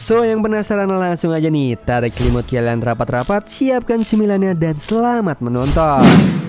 So yang penasaran langsung aja nih, tarik selimut kalian rapat-rapat, siapkan cemilannya dan selamat menonton.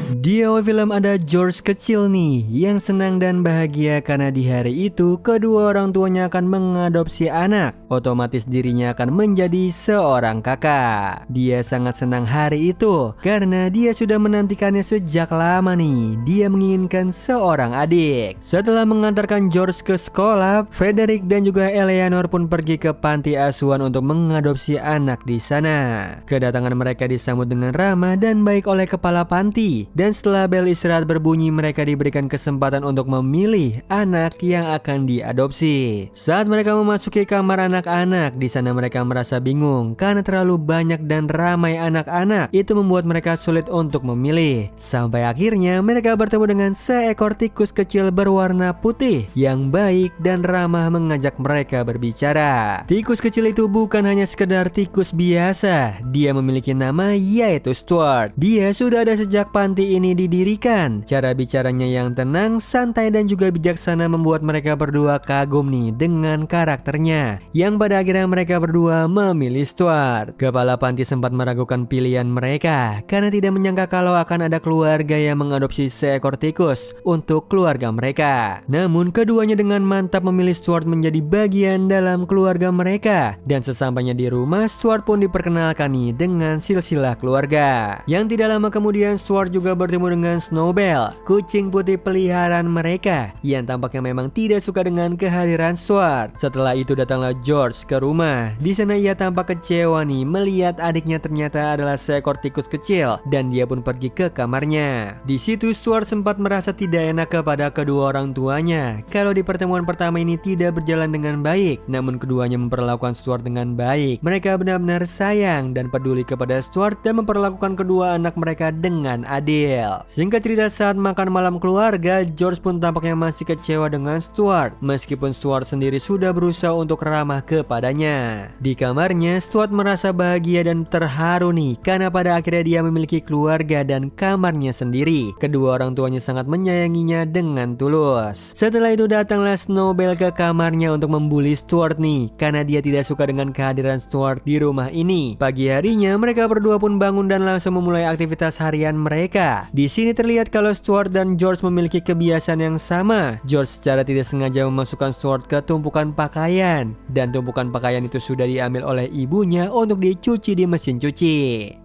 Di awal film ada George kecil nih yang senang dan bahagia karena di hari itu kedua orang tuanya akan mengadopsi anak. Otomatis dirinya akan menjadi seorang kakak. Dia sangat senang hari itu karena dia sudah menantikannya sejak lama nih. Dia menginginkan seorang adik. Setelah mengantarkan George ke sekolah, Frederick dan juga Eleanor pun pergi ke panti asuhan untuk mengadopsi anak di sana. Kedatangan mereka disambut dengan ramah dan baik oleh kepala panti. Dan setelah bel istirahat berbunyi, mereka diberikan kesempatan untuk memilih anak yang akan diadopsi. Saat mereka memasuki kamar anak-anak, di sana mereka merasa bingung karena terlalu banyak dan ramai anak-anak. Itu membuat mereka sulit untuk memilih. Sampai akhirnya mereka bertemu dengan seekor tikus kecil berwarna putih yang baik dan ramah mengajak mereka berbicara. Tikus kecil itu bukan hanya sekedar tikus biasa. Dia memiliki nama yaitu Stuart. Dia sudah ada sejak panti ini didirikan. Cara bicaranya yang tenang, santai dan juga bijaksana membuat mereka berdua kagum nih dengan karakternya, yang pada akhirnya mereka berdua memilih Stuart. Kepala panti sempat meragukan pilihan mereka karena tidak menyangka kalau akan ada keluarga yang mengadopsi seekor tikus untuk keluarga mereka. Namun keduanya dengan mantap memilih Stuart menjadi bagian dalam keluarga mereka, dan sesampainya di rumah Stuart pun diperkenalkan nih dengan silsilah keluarga. Yang tidak lama kemudian Stuart juga bertemu dengan Snowbell, kucing putih peliharaan mereka yang tampaknya memang tidak suka dengan kehadiran Stuart. Setelah itu datanglah George ke rumah. Di sana ia tampak kecewa nih melihat adiknya ternyata adalah seekor tikus kecil dan dia pun pergi ke kamarnya. Di situ Stuart sempat merasa tidak enak kepada kedua orang tuanya kalau di pertemuan pertama ini tidak berjalan dengan baik. Namun keduanya memperlakukan Stuart dengan baik. Mereka benar-benar sayang dan peduli kepada Stuart dan memperlakukan kedua anak mereka dengan adil. Singkat cerita, saat makan malam keluarga, George pun tampaknya masih kecewa dengan Stuart, meskipun Stuart sendiri sudah berusaha untuk ramah kepadanya. Di kamarnya, Stuart merasa bahagia dan terharu nih karena pada akhirnya dia memiliki keluarga dan kamarnya sendiri. Kedua orang tuanya sangat menyayanginya dengan tulus. Setelah itu datanglah Snowbell ke kamarnya untuk membuli Stuart nih karena dia tidak suka dengan kehadiran Stuart di rumah ini. Pagi harinya mereka berdua pun bangun dan langsung memulai aktivitas harian mereka. Di sini terlihat kalau Stuart dan George memiliki kebiasaan yang sama. George secara tidak sengaja memasukkan Stuart ke tumpukan pakaian, dan tumpukan pakaian itu sudah diambil oleh ibunya untuk dicuci di mesin cuci.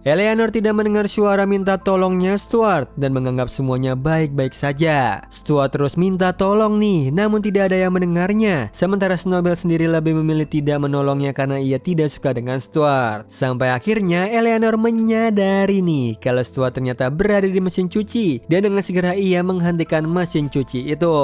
Eleanor tidak mendengar suara minta tolongnya Stuart dan menganggap semuanya baik-baik saja. Stuart terus minta tolong nih, namun tidak ada yang mendengarnya. Sementara Snowbell sendiri lebih memilih tidak menolongnya karena ia tidak suka dengan Stuart. Sampai akhirnya Eleanor menyadari nih kalau Stuart ternyata berada di mesin cuci, dan dengan segera ia menghentikan mesin cuci itu.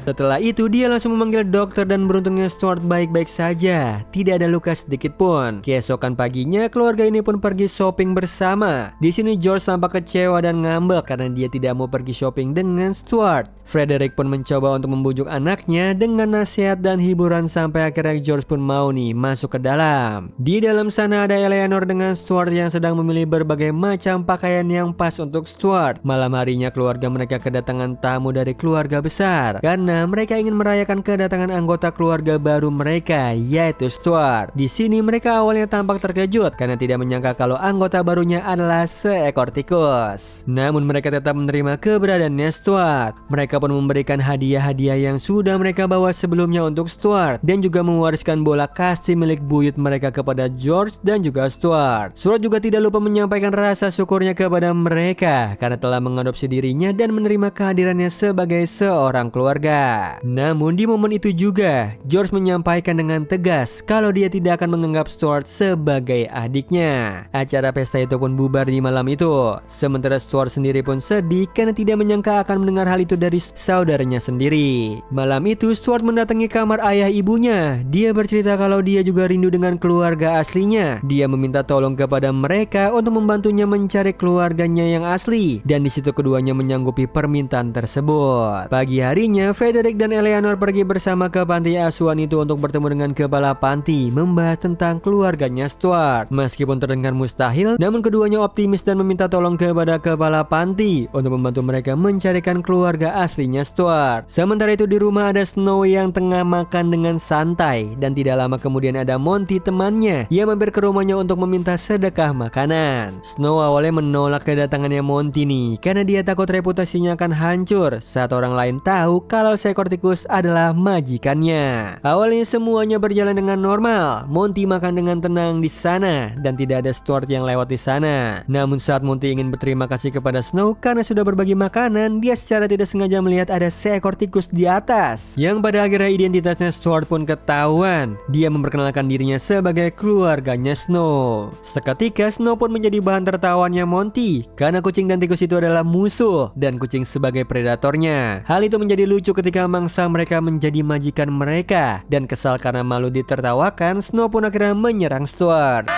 Setelah itu dia langsung memanggil dokter dan beruntungnya Stuart baik-baik saja, tidak ada luka sedikit pun. Keesokan paginya keluarga ini pun pergi shopping bersama. Di sini George tampak kecewa dan ngambek karena dia tidak mau pergi shopping dengan Stuart. Frederick pun mencoba untuk membujuk anaknya dengan nasihat dan hiburan sampai akhirnya George pun mau nih masuk ke dalam. Di dalam sana ada Eleanor dengan Stuart yang sedang memilih berbagai macam pakaian yang pas untuk Stuart. Malam harinya keluarga mereka kedatangan tamu dari keluarga besar karena mereka ingin merayakan kedatangan anggota keluarga baru mereka yaitu Stuart. Di sini mereka awalnya tampak terkejut karena tidak menyangka kalau anggota barunya adalah seekor tikus. Namun mereka tetap menerima keberadaannya Stuart. Mereka pun memberikan hadiah-hadiah yang sudah mereka bawa sebelumnya untuk Stuart dan juga mewariskan bola kasti milik buyut mereka kepada George dan juga Stuart. Stuart juga tidak lupa menyampaikan rasa syukurnya kepada mereka karena telah mengadopsi dirinya dan menerima kehadirannya sebagai seorang keluarga. Namun di momen itu juga George menyampaikan dengan tegas kalau dia tidak akan menganggap Stuart sebagai adiknya. Acara pesta itu pun bubar di malam itu. Sementara Stuart sendiri pun sedih karena tidak menyangka akan mendengar hal itu dari saudaranya sendiri. Malam itu Stuart mendatangi kamar ayah ibunya. Dia bercerita kalau dia juga rindu dengan keluarga aslinya. Dia meminta tolong kepada mereka untuk membantunya mencari keluarganya yang asli, dan di situ keduanya menyanggupi permintaan tersebut. Pagi harinya Frederick Frederick dan Eleanor pergi bersama ke panti asuhan itu untuk bertemu dengan kepala panti, membahas tentang keluarganya Stuart. Meskipun terdengar mustahil, namun keduanya optimis dan meminta tolong kepada kepala panti untuk membantu mereka mencarikan keluarga aslinya Stuart. Sementara itu di rumah ada Snow yang tengah makan dengan santai, dan tidak lama kemudian ada Monty temannya yang mampir ke rumahnya untuk meminta sedekah makanan. Snow awalnya menolak kedatangannya Monty nih karena dia takut reputasinya akan hancur saat orang lain tahu kalau seekor tikus adalah majikannya. Awalnya semuanya berjalan dengan normal. Monty makan dengan tenang di sana dan tidak ada Stuart yang lewat di sana. Namun saat Monty ingin berterima kasih kepada Snow karena sudah berbagi makanan, dia secara tidak sengaja melihat ada seekor tikus di atas, yang pada akhirnya identitasnya Stuart pun ketahuan. Dia memperkenalkan dirinya sebagai keluarganya Snow. Seketika Snow pun menjadi bahan tertawaannya Monty karena kucing dan tikus itu adalah musuh dan kucing sebagai predatornya. Hal itu menjadi lucu ketika mangsa mereka menjadi majikan mereka, dan kesal karena malu ditertawakan, Snow pun akhirnya menyerang Stuart.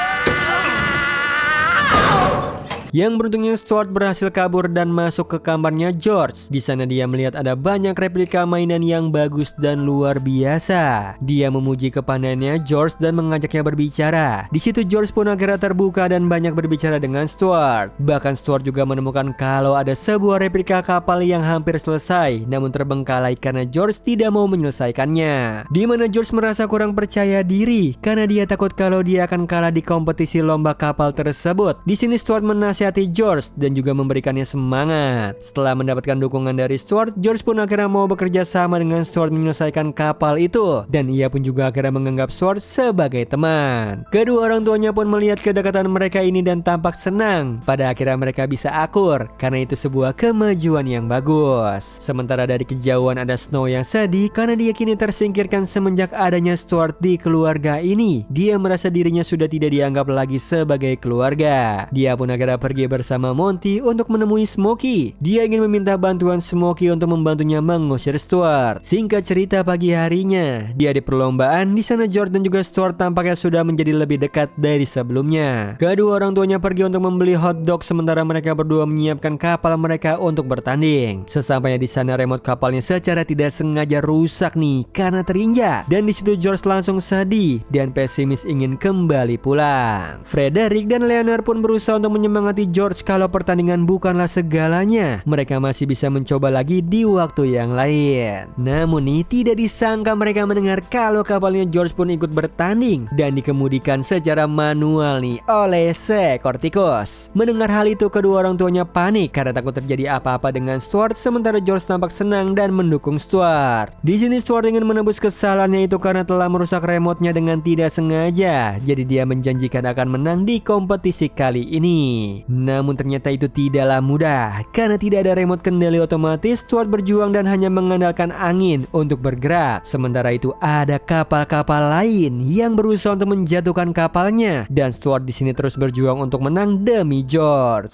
Yang beruntungnya Stuart berhasil kabur dan masuk ke kamarnya George. Di sana dia melihat ada banyak replika mainan yang bagus dan luar biasa. Dia memuji kepandaiannya George dan mengajaknya berbicara. Di situ George pun akhirnya terbuka dan banyak berbicara dengan Stuart. Bahkan Stuart juga menemukan kalau ada sebuah replika kapal yang hampir selesai, namun terbengkalai karena George tidak mau menyelesaikannya. Di mana George merasa kurang percaya diri karena dia takut kalau dia akan kalah di kompetisi lomba kapal tersebut. Di sini Stuart menasihati George dan juga memberikannya semangat. Setelah mendapatkan dukungan dari Stuart, George pun akhirnya mau bekerja sama dengan Stuart menyelesaikan kapal itu, dan ia pun juga akhirnya menganggap Stuart sebagai teman. Kedua orang tuanya pun melihat kedekatan mereka ini dan tampak senang. Pada akhirnya mereka bisa akur karena itu sebuah kemajuan yang bagus. Sementara dari kejauhan ada Snow yang sedih karena dia kini tersingkirkan semenjak adanya Stuart di keluarga ini. Dia merasa dirinya sudah tidak dianggap lagi sebagai keluarga. Dia pun akhirnya pergi bersama Monty untuk menemui Smokey. Dia ingin meminta bantuan Smokey untuk membantunya mengusir Stuart. Singkat cerita, pagi harinya dia di perlombaan. Di sana George dan juga Stuart tampaknya sudah menjadi lebih dekat dari sebelumnya. Kedua orang tuanya pergi untuk membeli hotdog sementara mereka berdua menyiapkan kapal mereka untuk bertanding. Sesampainya di sana remote kapalnya secara tidak sengaja rusak nih karena terinjak. Dan di situ George langsung sedih dan pesimis ingin kembali pulang. Frederick dan Leonard pun berusaha untuk menyemangati George kalau pertandingan bukanlah segalanya. Mereka masih bisa mencoba lagi di waktu yang lain. Namun nih tidak disangka mereka mendengar kalau kapalnya George pun ikut bertanding dan dikemudikan secara manual nih oleh seekor tikus. Mendengar hal itu kedua orang tuanya panik karena takut terjadi apa-apa dengan Stuart, sementara George tampak senang dan mendukung Stuart. Di sini Stuart ingin menebus kesalahannya itu karena telah merusak remote-nya dengan tidak sengaja. Jadi dia menjanjikan akan menang di kompetisi kali ini. Namun ternyata itu tidaklah mudah karena tidak ada remote kendali otomatis. Stuart berjuang dan hanya mengandalkan angin untuk bergerak. Sementara itu ada kapal-kapal lain yang berusaha untuk menjatuhkan kapalnya dan Stuart di sini terus berjuang untuk menang demi George.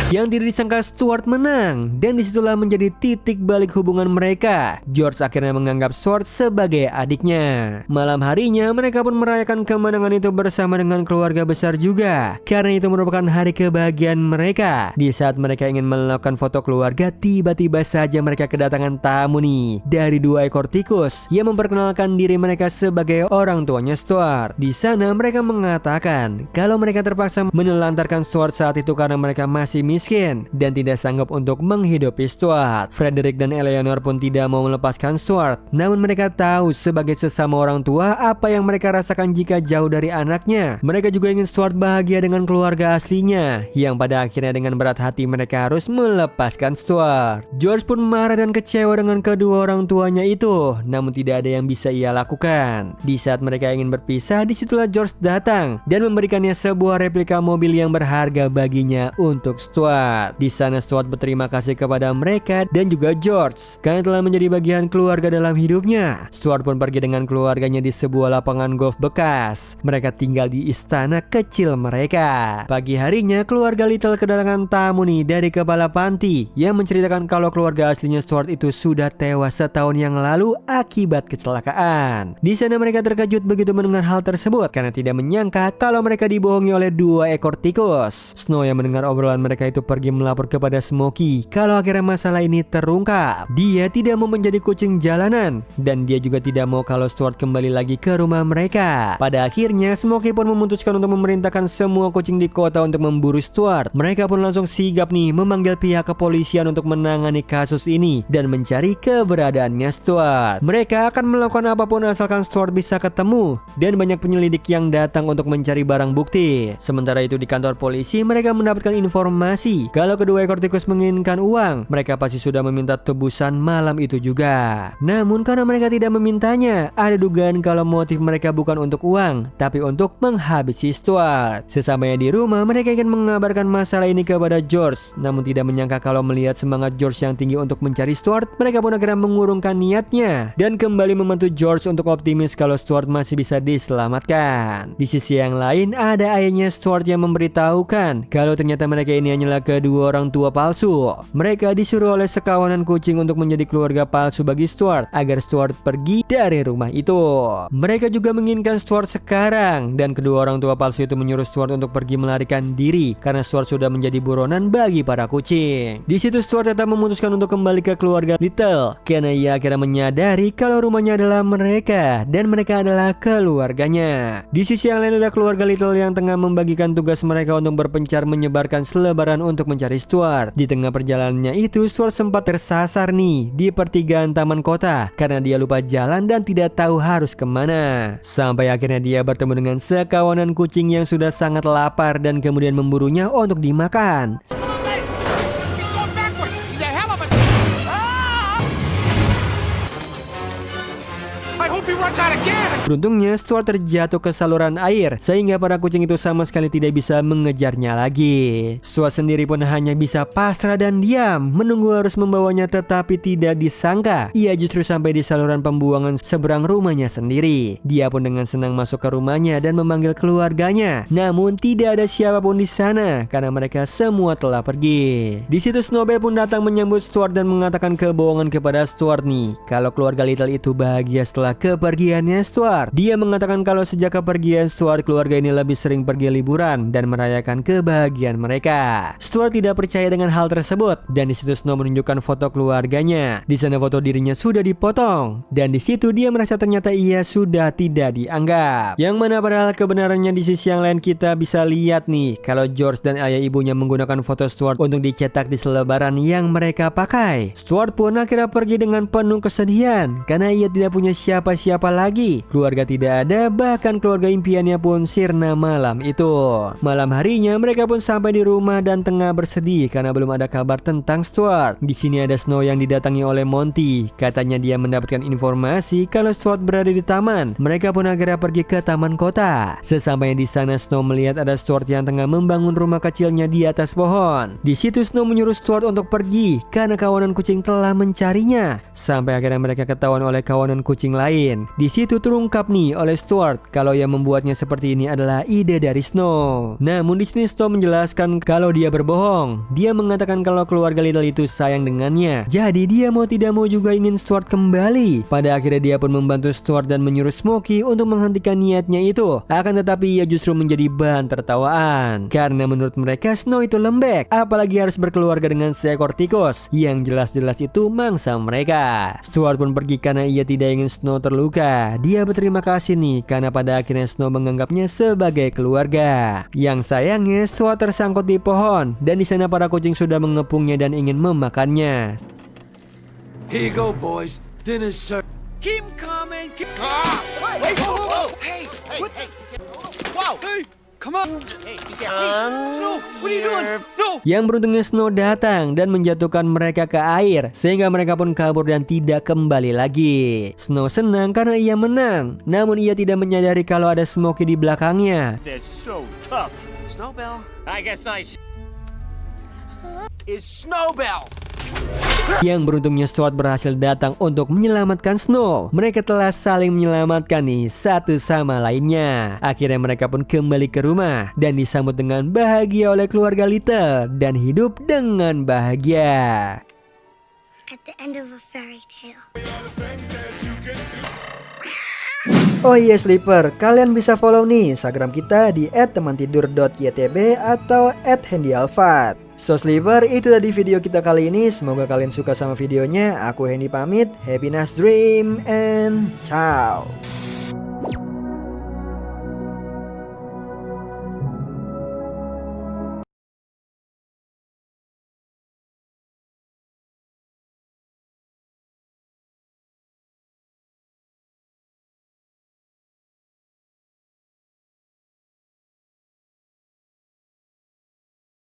Yang tidak disangka Stuart menang, dan disitulah menjadi titik balik hubungan mereka. George akhirnya menganggap Stuart sebagai adiknya. Malam harinya mereka pun merayakan kemenangan itu bersama dengan keluarga besar juga, karena itu merupakan hari kebahagiaan mereka. Di saat mereka ingin melakukan foto keluarga, tiba-tiba saja mereka kedatangan tamu nih dari dua ekor tikus yang memperkenalkan diri mereka sebagai orang tuanya Stuart. Di sana mereka mengatakan kalau mereka terpaksa menelantarkan Stuart saat itu karena mereka masih miskin dan tidak sanggup untuk menghidupi Stuart. Frederick dan Eleanor pun tidak mau melepaskan Stuart, namun mereka tahu sebagai sesama orang tua apa yang mereka rasakan jika jauh dari anaknya. Mereka juga ingin Stuart bahagia dengan keluarga aslinya, yang pada akhirnya dengan berat hati mereka harus melepaskan Stuart. George pun marah dan kecewa dengan kedua orang tuanya itu, namun tidak ada yang bisa ia lakukan. Di saat mereka ingin berpisah, disitulah George datang dan memberikannya sebuah replika mobil yang berharga baginya untuk Stuart. Stuart. Di sana Stuart berterima kasih kepada mereka dan juga George karena telah menjadi bagian keluarga dalam hidupnya. Stuart pun pergi dengan keluarganya di sebuah lapangan golf bekas. Mereka tinggal di istana kecil mereka. Pagi harinya keluarga Little kedatangan tamu nih dari kepala panti yang menceritakan kalau keluarga aslinya Stuart itu sudah tewas setahun yang lalu akibat kecelakaan. Di sana mereka terkejut begitu mendengar hal tersebut karena tidak menyangka kalau mereka dibohongi oleh 2 ekor tikus. Snow yang mendengar obrolan mereka itu pergi melapor kepada Smokey kalau akhirnya masalah ini terungkap. Dia tidak mau menjadi kucing jalanan dan dia juga tidak mau kalau Stuart kembali lagi ke rumah mereka. Pada akhirnya Smokey pun memutuskan untuk memerintahkan semua kucing di kota untuk memburu Stuart. Mereka pun langsung sigap nih memanggil pihak kepolisian untuk menangani kasus ini dan mencari keberadaannya Stuart. Mereka akan melakukan apapun asalkan Stuart bisa ketemu dan banyak penyelidik yang datang untuk mencari barang bukti. Sementara itu di kantor polisi mereka mendapatkan informasi kalau kedua ekor tikus menginginkan uang. Mereka pasti sudah meminta tebusan malam itu juga. Namun karena mereka tidak memintanya, ada dugaan kalau motif mereka bukan untuk uang tapi untuk menghabisi Stuart. Sesampainya di rumah mereka ingin mengabarkan masalah ini kepada George, namun tidak menyangka kalau melihat semangat George yang tinggi untuk mencari Stuart, mereka pun akhirnya mengurungkan niatnya dan kembali membantu George untuk optimis kalau Stuart masih bisa diselamatkan. Di sisi yang lain ada ayahnya Stuart yang memberitahukan kalau ternyata mereka ini hanyalah kedua orang tua palsu. Mereka disuruh oleh sekawanan kucing untuk menjadi keluarga palsu bagi Stuart agar Stuart pergi dari rumah itu. Mereka juga menginginkan Stuart sekarang dan kedua orang tua palsu itu menyuruh Stuart untuk pergi melarikan diri karena Stuart sudah menjadi buronan bagi para kucing. Di situ Stuart tetap memutuskan untuk kembali ke keluarga Little karena ia akhirnya menyadari kalau rumahnya adalah mereka dan mereka adalah keluarganya. Di sisi yang lain ada keluarga Little yang tengah membagikan tugas mereka untuk berpencar menyebarkan selebaran untuk mencari Stuart. Di tengah perjalanannya itu Stuart sempat tersasar nih di pertigaan taman kota karena dia lupa jalan dan tidak tahu harus kemana. Sampai akhirnya dia bertemu dengan sekawanan kucing yang sudah sangat lapar dan kemudian memburunya untuk dimakan. Beruntungnya Stuart terjatuh ke saluran air sehingga para kucing itu sama sekali tidak bisa mengejarnya lagi. Stuart sendiri pun hanya bisa pasrah dan diam menunggu harus membawanya, tetapi tidak disangka ia justru sampai di saluran pembuangan seberang rumahnya sendiri. Dia pun dengan senang masuk ke rumahnya dan memanggil keluarganya, namun tidak ada siapapun di sana karena mereka semua telah pergi. Di situ Snowbell pun datang menyambut Stuart dan mengatakan kebohongan kepada Stuart nih kalau keluarga Little itu bahagia setelah kepergiannya Stuart. Dia mengatakan kalau sejak kepergian Stuart, keluarga ini lebih sering pergi liburan dan merayakan kebahagiaan mereka. Stuart tidak percaya dengan hal tersebut dan di situ Snow menunjukkan foto keluarganya. Di sana foto dirinya sudah dipotong dan di situ dia merasa ternyata ia sudah tidak dianggap. Yang mana padahal kebenarannya di sisi yang lain kita bisa lihat nih kalau George dan ayah ibunya menggunakan foto Stuart untuk dicetak di selebaran yang mereka pakai. Stuart pun akhirnya pergi dengan penuh kesedihan karena ia tidak punya siapa-siapa lagi. Keluarga tidak ada, bahkan keluarga impiannya pun sirna malam itu. Malam harinya mereka pun sampai di rumah dan tengah bersedih karena belum ada kabar tentang Stuart. Di sini ada Snow yang didatangi oleh Monty. Katanya dia mendapatkan informasi kalau Stuart berada di taman. Mereka pun akhirnya pergi ke taman kota. Sesampainya di sana Snow melihat ada Stuart yang tengah membangun rumah kecilnya di atas pohon. Di situ Snow menyuruh Stuart untuk pergi karena kawanan kucing telah mencarinya. Sampai akhirnya mereka ketahuan oleh kawanan kucing lain. Di situ terungkap nih oleh Stuart kalau yang membuatnya seperti ini adalah ide dari Snow. Namun di sini Snow menjelaskan kalau dia berbohong. Dia mengatakan kalau keluarga Little itu sayang dengannya. Jadi dia mau tidak mau juga ingin Stuart kembali. Pada akhirnya dia pun membantu Stuart dan menyuruh Smokey untuk menghentikan niatnya itu. Akan tetapi ia justru menjadi bahan tertawaan karena menurut mereka Snow itu lembek, apalagi harus berkeluarga dengan seekor tikus yang jelas-jelas itu mangsa mereka. Stuart pun pergi karena ia tidak ingin Snow terluka. Dia berterima kasih nih karena pada akhirnya Snow menganggapnya sebagai keluarga. Yang sayangnya Stuart tersangkut di pohon dan di sana para kucing sudah mengepungnya dan ingin memakannya. Here you go, boys. Dinner's served. Keep coming. Wait, whoa. Hey, what the? Wow. Hey, come on. Hey, Snow, what are you doing? No. Yang beruntungnya Snow datang dan menjatuhkan mereka ke air sehingga mereka pun kabur dan tidak kembali lagi. Snow senang karena ia menang, namun ia tidak menyadari kalau ada Smokey di belakangnya. They're so tough. Snowbell, I guess I should. is Snowbell. Yang beruntungnya Stuart berhasil datang untuk menyelamatkan Snow. Mereka telah saling menyelamatkan nih satu sama lainnya. Akhirnya mereka pun kembali ke rumah dan disambut dengan bahagia oleh keluarga Little dan hidup dengan bahagia. At the end of a fairy tale. Oh iya Sleeper, kalian bisa follow nih Instagram kita di @temantidur.ytb atau @handyalfat. So Sleeper, itu tadi video kita kali ini. Semoga kalian suka sama videonya. Aku Hendy pamit. Happy nice dream and ciao.